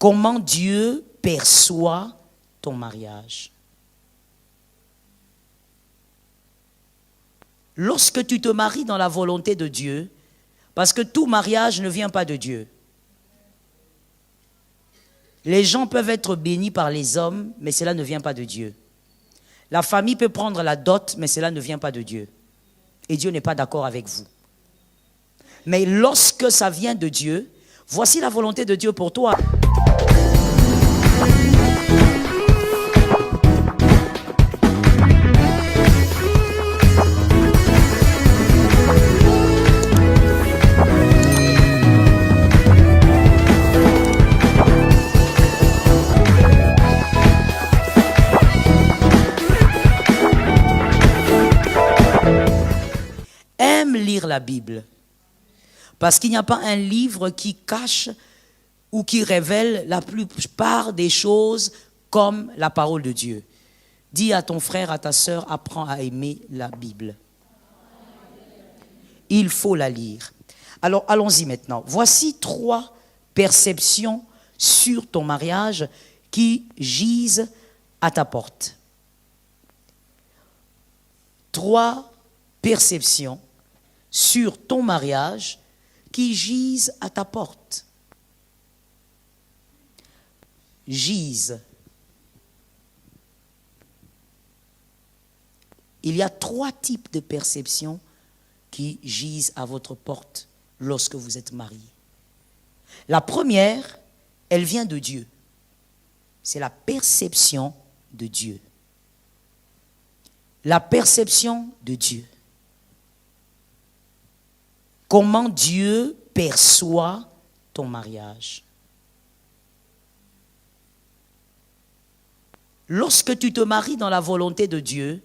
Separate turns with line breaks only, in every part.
Comment Dieu perçoit ton mariage? Lorsque tu te maries dans la volonté de Dieu, parce que tout mariage ne vient pas de Dieu. Les gens peuvent être bénis par les hommes, mais cela ne vient pas de Dieu. La famille peut prendre la dot, mais cela ne vient pas de Dieu. Et Dieu n'est pas d'accord avec vous. Mais lorsque ça vient de Dieu, voici la volonté de Dieu pour toi. Lire la Bible. Parce qu'il n'y a pas un livre qui cache ou qui révèle la plupart des choses comme la parole de Dieu. Dis à ton frère, à ta sœur, apprends à aimer la Bible. Il faut la lire. Alors, allons-y maintenant. Voici 3 perceptions sur ton mariage qui gisent à ta porte. 3 perceptions sur ton mariage qui gisent à ta porte. Gisent. Il y a 3 types de perceptions qui gisent à votre porte lorsque vous êtes mariés. La première, elle vient de Dieu. C'est la perception de Dieu. La perception de Dieu. Comment Dieu perçoit ton mariage. Lorsque tu te maries dans la volonté de Dieu,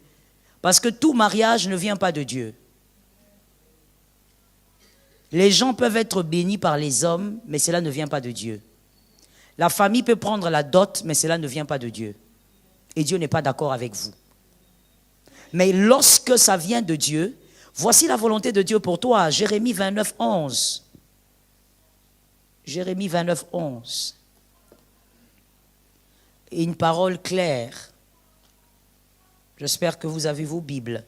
parce que tout mariage ne vient pas de Dieu. Les gens peuvent être bénis par les hommes, mais cela ne vient pas de Dieu. La famille peut prendre la dot, mais cela ne vient pas de Dieu. Et Dieu n'est pas d'accord avec vous. Mais lorsque ça vient de Dieu, voici la volonté de Dieu pour toi. Jérémie 29, 11. Jérémie 29, 11. Et une parole claire. J'espère que vous avez vos Bibles.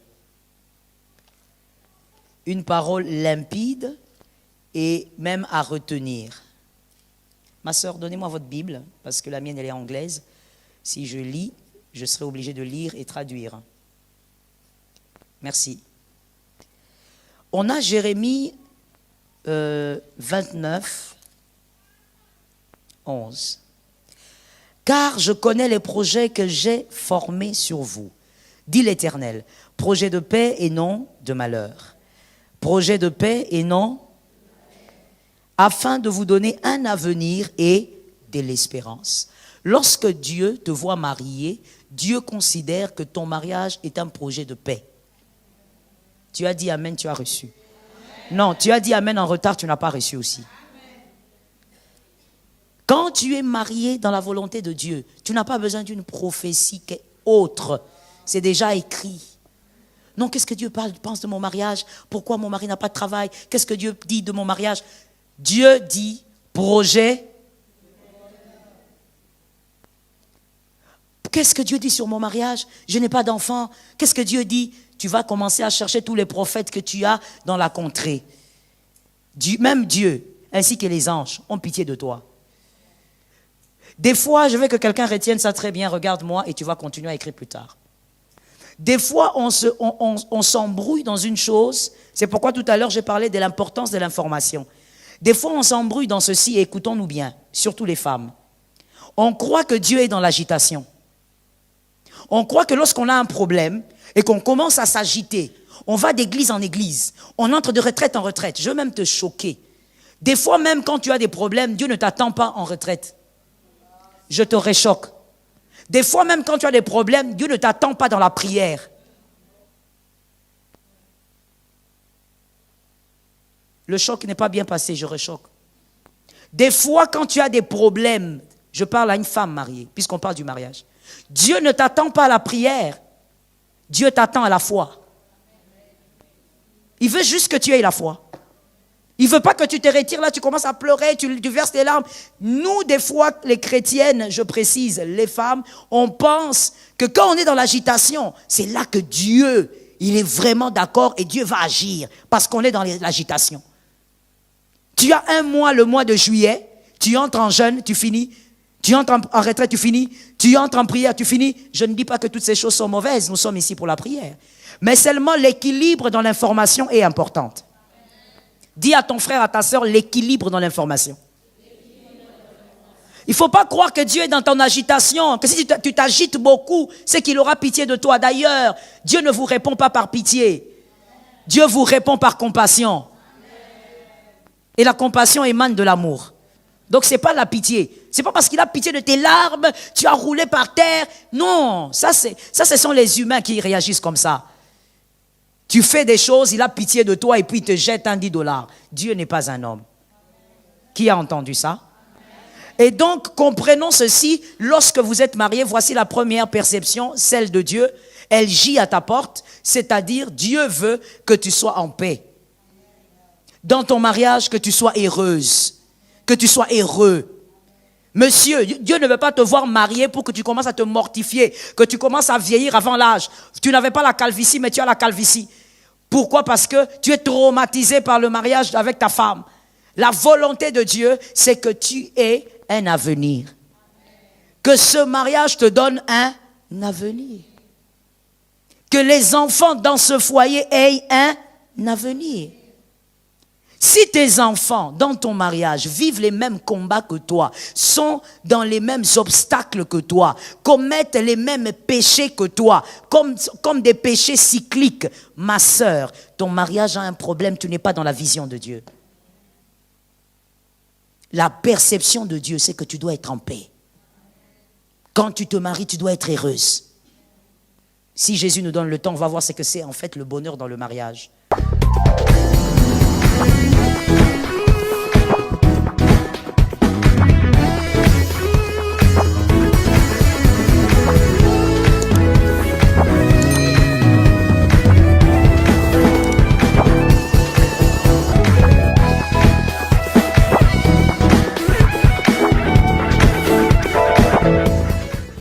Une parole limpide et même à retenir. Ma sœur, donnez-moi votre Bible, parce que la mienne, elle est anglaise. Si je lis, je serai obligé de lire et traduire. Merci. On a Jérémie 29, 11. Car je connais les projets que j'ai formés sur vous, dit l'Éternel. Projet de paix et non de malheur. Projet de paix et non, afin de vous donner un avenir et de l'espérance. Lorsque Dieu te voit marié, Dieu considère que ton mariage est un projet de paix. Tu as dit amen, tu as reçu. Amen. Non, tu as dit amen en retard, tu n'as pas reçu aussi. Amen. Quand tu es marié dans la volonté de Dieu, tu n'as pas besoin d'une prophétie autre. C'est déjà écrit. Non, qu'est-ce que Dieu pense de mon mariage? Pourquoi mon mari n'a pas de travail? Qu'est-ce que Dieu dit de mon mariage? Dieu dit projet. Qu'est-ce que Dieu dit sur mon mariage? Je n'ai pas d'enfant. Qu'est-ce que Dieu dit? Tu vas commencer à chercher tous les prophètes que tu as dans la contrée. Même Dieu, ainsi que les anges, ont pitié de toi. Des fois, je veux que quelqu'un retienne ça très bien. Regarde-moi et tu vas continuer à écrire plus tard. Des fois, on s'embrouille dans une chose. C'est pourquoi tout à l'heure, j'ai parlé de l'importance de l'information. Des fois, on s'embrouille dans ceci, et écoutons-nous bien, surtout les femmes. On croit que Dieu est dans l'agitation. On croit que lorsqu'on a un problème et qu'on commence à s'agiter, on va d'église en église, on entre de retraite en retraite. Je veux même te choquer. Des fois, même quand tu as des problèmes, Dieu ne t'attend pas en retraite. Je te réchoque. Des fois, même quand tu as des problèmes, Dieu ne t'attend pas dans la prière. Le choc n'est pas bien passé, je rechoque. Des fois, quand tu as des problèmes, je parle à une femme mariée, puisqu'on parle du mariage. Dieu ne t'attend pas à la prière. Dieu t'attend à la foi. Il veut juste que tu aies la foi. Il ne veut pas que tu te retires là, tu commences à pleurer, tu verses tes larmes. Nous, des fois, les chrétiennes, je précise, les femmes, on pense que quand on est dans l'agitation, c'est là que Dieu, il est vraiment d'accord et Dieu va agir parce qu'on est dans l'agitation. Tu as un mois, le mois de juillet, tu entres en jeûne, tu finis. Tu entres en retraite, tu finis. Tu entres en prière, tu finis. Je ne dis pas que toutes ces choses sont mauvaises, nous sommes ici pour la prière. Mais seulement l'équilibre dans l'information est important. Dis à ton frère, à ta soeur, l'équilibre dans l'information. Il ne faut pas croire que Dieu est dans ton agitation, que si tu t'agites beaucoup, c'est qu'il aura pitié de toi. D'ailleurs, Dieu ne vous répond pas par pitié. Dieu vous répond par compassion. Et la compassion émane de l'amour. Donc ce n'est pas la pitié. Ce n'est pas parce qu'il a pitié de tes larmes, tu as roulé par terre. Non, ça ce sont les humains qui réagissent comme ça. Tu fais des choses, il a pitié de toi et puis il te jette un $10. Dieu n'est pas un homme. Qui a entendu ça? Et donc, comprenons ceci, lorsque vous êtes mariés, voici la première perception, celle de Dieu. Elle gît à ta porte, c'est-à-dire Dieu veut que tu sois en paix. Dans ton mariage, que tu sois heureuse, que tu sois heureux. Monsieur, Dieu ne veut pas te voir marié pour que tu commences à te mortifier, que tu commences à vieillir avant l'âge. Tu n'avais pas la calvitie, mais tu as la calvitie. Pourquoi? Parce que tu es traumatisé par le mariage avec ta femme. La volonté de Dieu, c'est que tu aies un avenir. Que ce mariage te donne un avenir. Que les enfants dans ce foyer aient un avenir. Si tes enfants, dans ton mariage, vivent les mêmes combats que toi, sont dans les mêmes obstacles que toi, commettent les mêmes péchés que toi, comme des péchés cycliques, ma sœur, ton mariage a un problème, tu n'es pas dans la vision de Dieu. La perception de Dieu, c'est que tu dois être en paix. Quand tu te maries, tu dois être heureuse. Si Jésus nous donne le temps, on va voir ce que c'est en fait le bonheur dans le mariage.